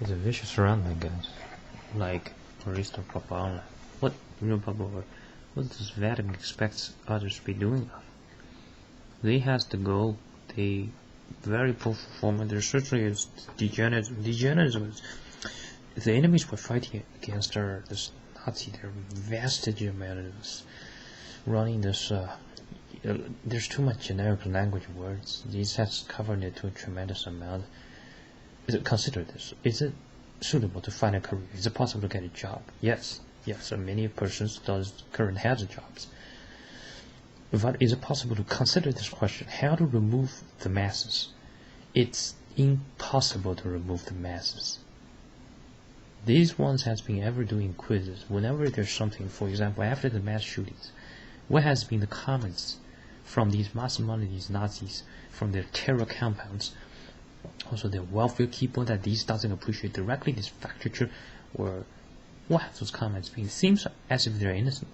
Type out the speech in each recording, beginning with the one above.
It's a vicious surrounding, guys. Like Aristo Papa online. What Papa, what does Vatican expect others to be doing? They has to go. They very poor performance. There certainly is degenerates. The enemies were fighting against this Nazi. They're vestige amount of this, running this. There's too much generic language words. These has covered it to a tremendous amount. Consider this. Is it suitable to find a career? Is it possible to get a job? Yes. So many persons currently have jobs. But is it possible to consider this question? How to remove the masses? It's impossible to remove the masses. These ones has been ever doing quizzes. Whenever there's something, for example, after the mass shootings, what has been the comments from these mass money, these Nazis, from their terror compounds, also their welfare people that these doesn't appreciate directly, this factor, or what have those comments been? It seems as if they're innocent,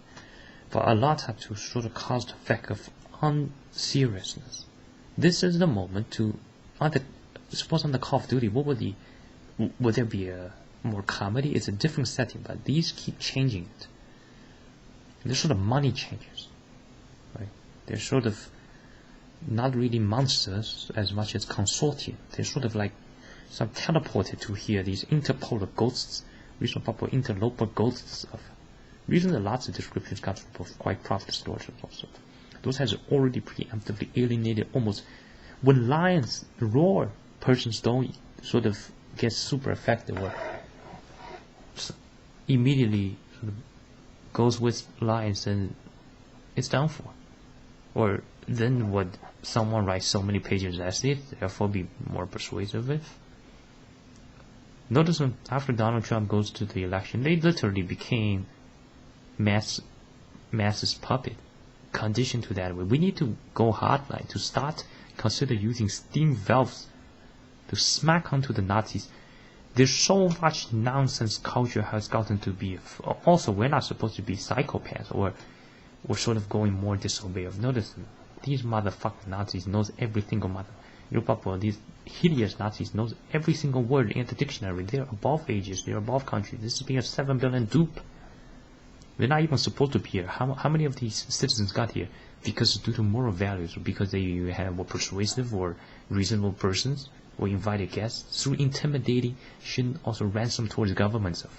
but a lot have to sort of cause the effect of unseriousness. This is the moment to, suppose on the Call of Duty, would there be a more comedy? It's a different setting, but these keep changing it. They're sort of money changers, right? They're sort of not really monsters as much as consortium. They're sort of like some teleported to here, these interpolar ghosts, regional popular interloper ghosts of. Recently, lots of descriptions got from quite profit distortions also. Those has already preemptively alienated almost. When lions roar, persons don't sort of get super effective or immediately sort of goes with lions and it's done for. Or then would someone write so many pages essays, therefore be more persuasive with? Notice when after Donald Trump goes to the election, they literally became masses puppet, conditioned to that way. We need to go hardline to start consider using steam valves to smack onto the Nazis. There's so much nonsense culture has gotten to be. Also, we're not supposed to be psychopaths or sort of going more disobey. Notice these motherfucking Nazis knows every single these hideous Nazis knows every single word in the dictionary. They're above ages. They're above countries. This is being a 7 billion dupe. They're not even supposed to be here. How many of these citizens got here? Because due to moral values, or because they have more persuasive or reasonable persons, or invited guests, through intimidating, shouldn't also ransom towards governments of.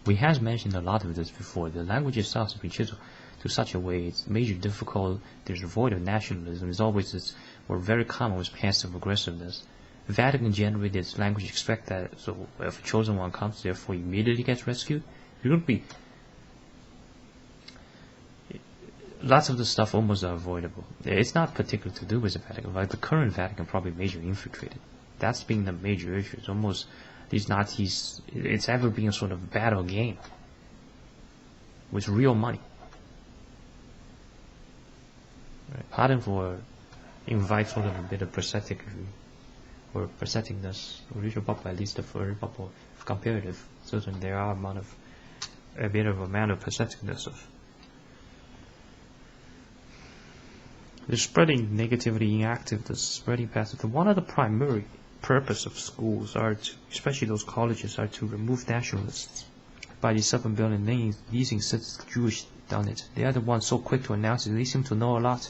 We have mentioned a lot of this before. The language itself has been chiseled to such a way it's major difficult. There's a void of nationalism. It's always this, or very common with passive aggressiveness. Vatican generated this language, expect that, so if a chosen one comes, therefore immediately gets rescued. You're going to be. Lots of the stuff almost are avoidable. It's not particular to do with the Vatican. Like the current Vatican probably major infiltrated. That's been the major issue. It's almost these Nazis. It's ever been a sort of battle game with real money. Right. Pardon for invite sort of a bit of prosthetic or prostheticness. Original Papa, at least for Papa comparative. Certainly there are a bit of amount of prostheticness of. The spreading negativity, inactive, the spreading passive. One of the primary purpose of schools are to, especially those colleges, are to remove nationalists. By the 7 billion names, using such Jewish done it. They are the ones so quick to announce it. They seem to know a lot.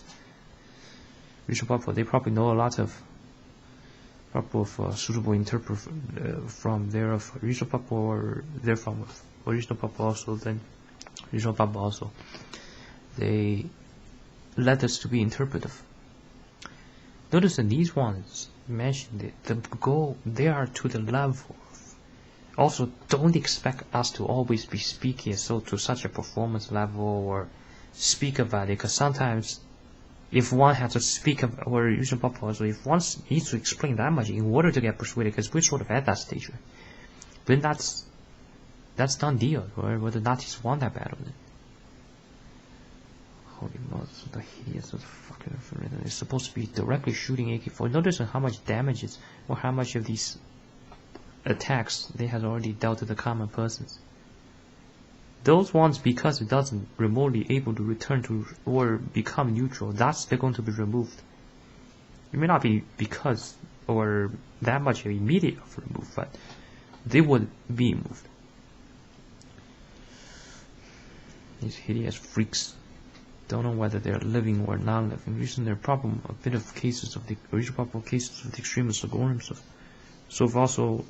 They probably know a lot of suitable interpret from their original Papa or they're from original Papa also. Then original Papa also. They let us to be interpretive. Notice that these ones mentioned it, the goal, they are to the level of. Also, don't expect us to always be speaking so to such a performance level or speak about it, because sometimes if one has to speak of, or using proposal, if one needs to explain that much in order to get persuaded, because we're sort of at that stage, then that's done deal, or whether Nazis won that battle. Holy mothers, the hideous fucking it's supposed to be directly shooting AK-4. Notice how much damage is, or how much of these attacks they have already dealt to the common persons. Those ones, because it doesn't remotely able to return to or become neutral, they're going to be removed. It may not be because or that much immediate remove, but they would be moved. These hideous freaks don't know whether they're living or non-living. Recently, there are probably a bit of cases of the original probable cases of the extremist organisms of so if also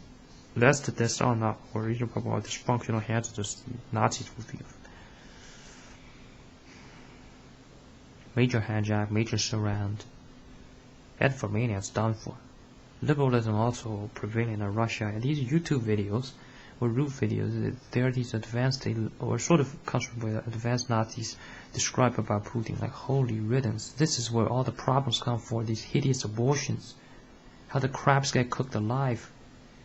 less that this are not or original probable dysfunctional hazardous Nazis would be. Major hijack, major surround. And for mania, it's done for. Liberalism also prevailing in Russia, and these YouTube videos or root videos, there are these advanced or sort of comes from advanced Nazis describe about Putin like holy riddance. This is where all the problems come for these hideous abortions, how the crabs get cooked alive,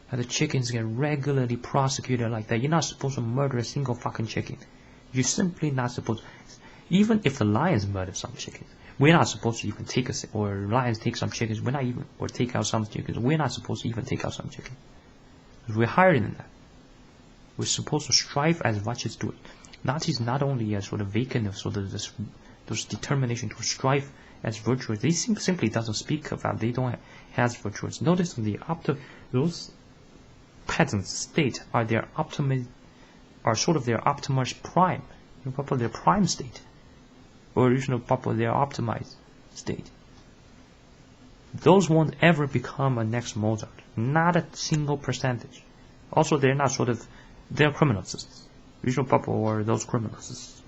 how the chickens get regularly prosecuted like that. You're not supposed to murder a single fucking chicken. You're simply not supposed. Even if the lions murder some chickens, we're not supposed to even take or lions take some chickens. We're not even or take out some chickens. We're not supposed to even take out some chickens. We're higher than that. We're supposed to strive as much as do it. Nazis not only are sort of vacant of sort of those determination to strive as virtuous. They simply doesn't speak about. They don't have virtuous. Notice those peasants state are their sort of their optimus prime, their prime state, or original their optimized state. Those won't ever become a next Mozart. Not a single percentage. Also, they're not sort of they're criminals. Regional people or those criminals.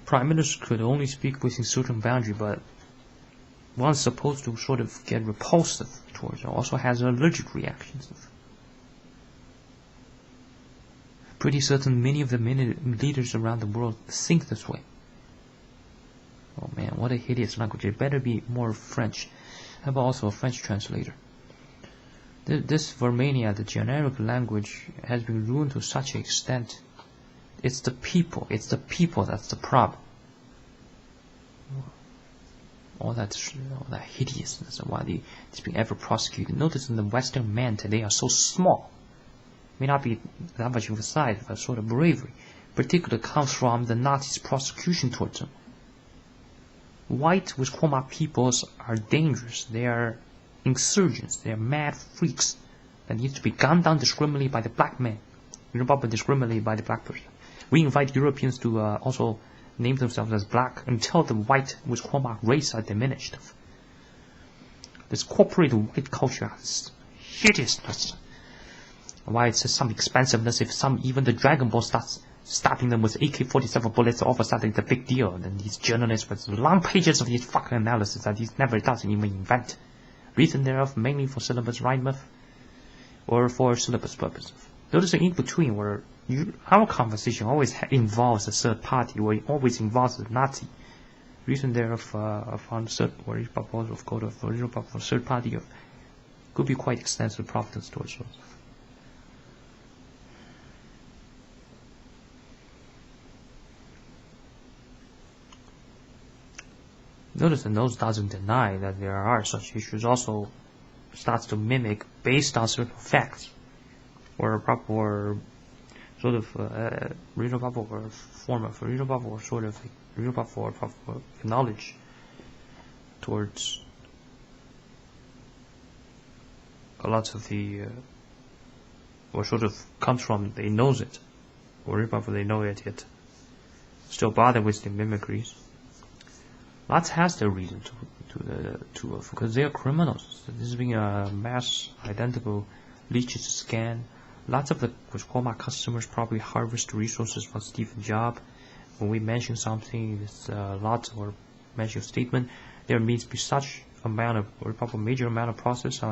Prime minister could only speak within certain boundary, but one's supposed to sort of get repulsive towards it. Also has allergic reactions. Pretty certain many of the leaders around the world think this way. Oh man, what a hideous language. It better be more French. Have also a French translator. This Romania, the generic language, has been ruined to such an extent. It's the people that's the problem. All that hideousness and why it's being ever prosecuted. Notice in the Western men today are so small. May not be that much of a size, but sort of bravery, particularly comes from the Nazis' prosecution towards them. White with chroma peoples are dangerous. They are insurgents. They are mad freaks that need to be gunned down discriminately by the black man. Discriminately by the black person. We invite Europeans to also name themselves as black until the white with chroma race are diminished. This corporate white culture has hideousness. Why it's some expensiveness if even the Dragon Ball starts stopping them with AK-47 bullets, all of a sudden it's a big deal. And then these journalists with long pages of these fucking analysis that he never doesn't even invent. Reason thereof mainly for syllabus rhyme or for syllabus purposes. Notice in between where our conversation always involves a third party, or it always involves a Nazi. Reason thereof on third or proposal of code of original for third party of could be quite extensive providence towards us. Notice the nose doesn't deny that there are such issues, also starts to mimic based on certain facts, or sort of regional bubble or form of regional bubble or sort of regional bubble or knowledge towards a lot of the or sort of comes from they knows it, or bubble they know it yet still bother with the mimicries. Lots has their reason to because they are criminals. This is being a mass identical leeches scan. Lots of the Chroma customers probably harvest resources from Steve Jobs. When we mention something, it's lots or mention a statement, there needs to be such amount of or probably major amount of process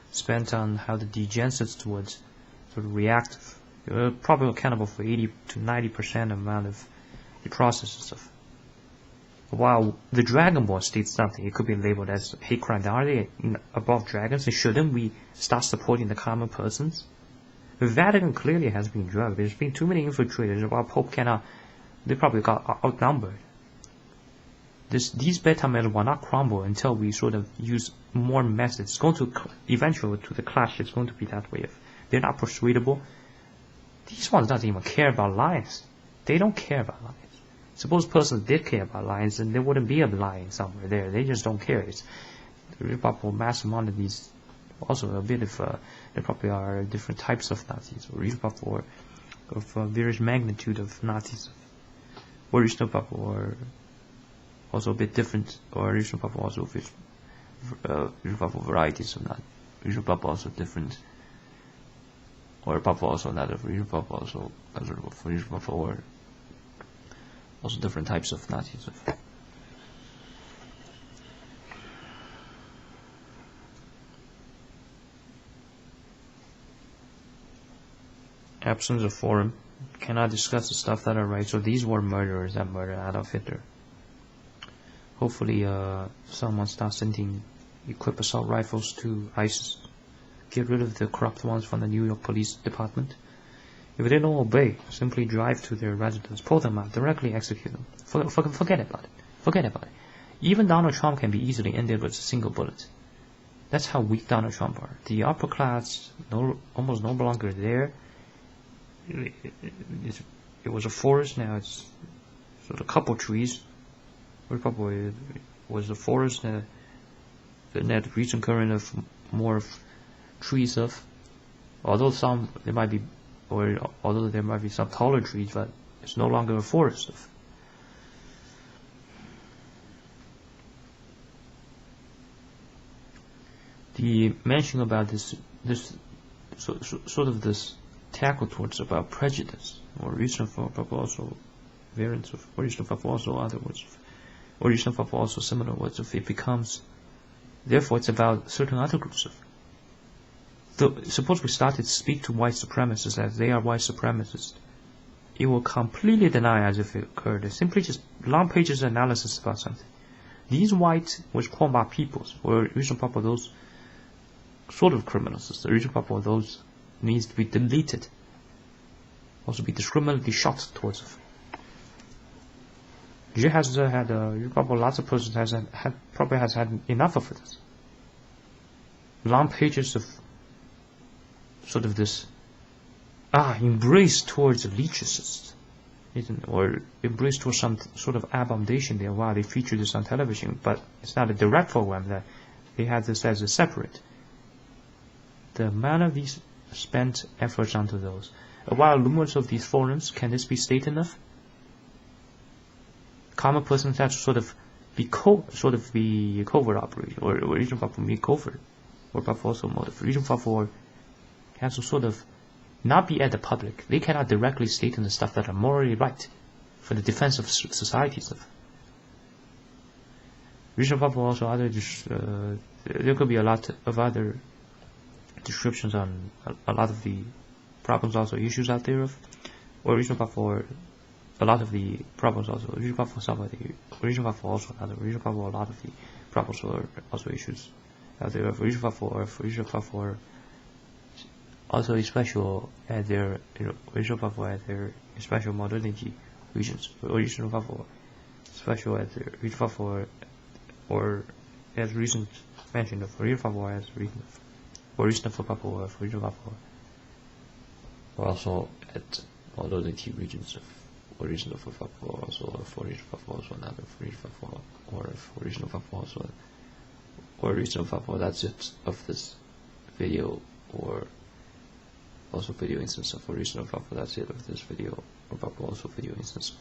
spent on how the degenerate would sort of react. Probably accountable for 80 to 90% amount of the processes of. While the Dragon Ball states something, it could be labeled as hate crime. Are they above dragons? And shouldn't we start supporting the common persons? The Vatican clearly has been drugged. There's been too many infiltrators. While Pope cannot, they probably got outnumbered. These beta males will not crumble until we sort of use more methods. It's going to eventually to the clash. It's going to be that way. If they're not persuadable, these ones doesn't even care about lives. They don't care about lives. Suppose person did care about lions, then there wouldn't be a lion somewhere there. They just don't care. It's the Real Purple mass amount of these. Also a bit of there probably are different types of Nazis, or Real Purple, of various magnitude of Nazis. Original Purple, or also a bit different, or Original Purple also with Original Purple varieties of Nazi. Original Purple also different, or Purple also another. Original Purple also other. Original Purple, or also different types of Nazis. Absence of forum. Cannot discuss the stuff that are right. So these were murderers that murdered Adolf Hitler. Hopefully someone starts sending equipped assault rifles to ISIS. Get rid of the corrupt ones from the New York Police Department. If they don't obey, simply drive to their residence, pull them out, directly execute them. Forget about it. Forget about it. Even Donald Trump can be easily ended with a single bullet. That's how weak Donald Trump are. The upper class almost no longer there. It was a forest, now it's sort of a couple trees. Probably was a forest, that recent current of more of trees of. Although there might be some taller trees, but it's no longer a forest of. The mention about this sort of this tackle towards about prejudice, or reason for also variants of original for also other words of original for also similar words of it becomes, therefore it's about certain other groups of. Suppose we started to speak to white supremacists as they are white supremacists, it will completely deny as if it occurred. It's simply just long pages of analysis about something. These white, which called by peoples, or original purple, those sort of criminals, the original purple, those needs to be deleted, also be discriminately shot towards it. You has had probably lots of persons has had enough of this. Long pages of sort of this embrace towards elitists, or embrace towards some sort of abomination there. Wow, they feature this on television, but it's not a direct program. That they had this as a separate. The amount of these spent efforts onto those. While numerous of these forums, can this be state enough? Common persons have to sort of be covert operation, or regional for be covert, or also motive. Regional for has to sort of not be at the public. They cannot directly state in the stuff that are morally right for the defense of societies. Regional for also other. There could be a lot of other descriptions on a lot of the problems, also issues out there of, or regional for a lot of the problems, also regional for some of the regional for also another regional for a lot of the problems, or also issues out there of regional for also a special at their regional for at their special modernity regions, regional for special at their regional for, or as recent mentioned of regional for as regional. Original for Papua, or regional for, or also at modernity regions of original for Papua, also for regional Papua, also another for regional Papua, or for regional Papua, also, or regional Papua. That's it of this video, or also video instance of original Papua. That's it of this video, or Papua also video instance of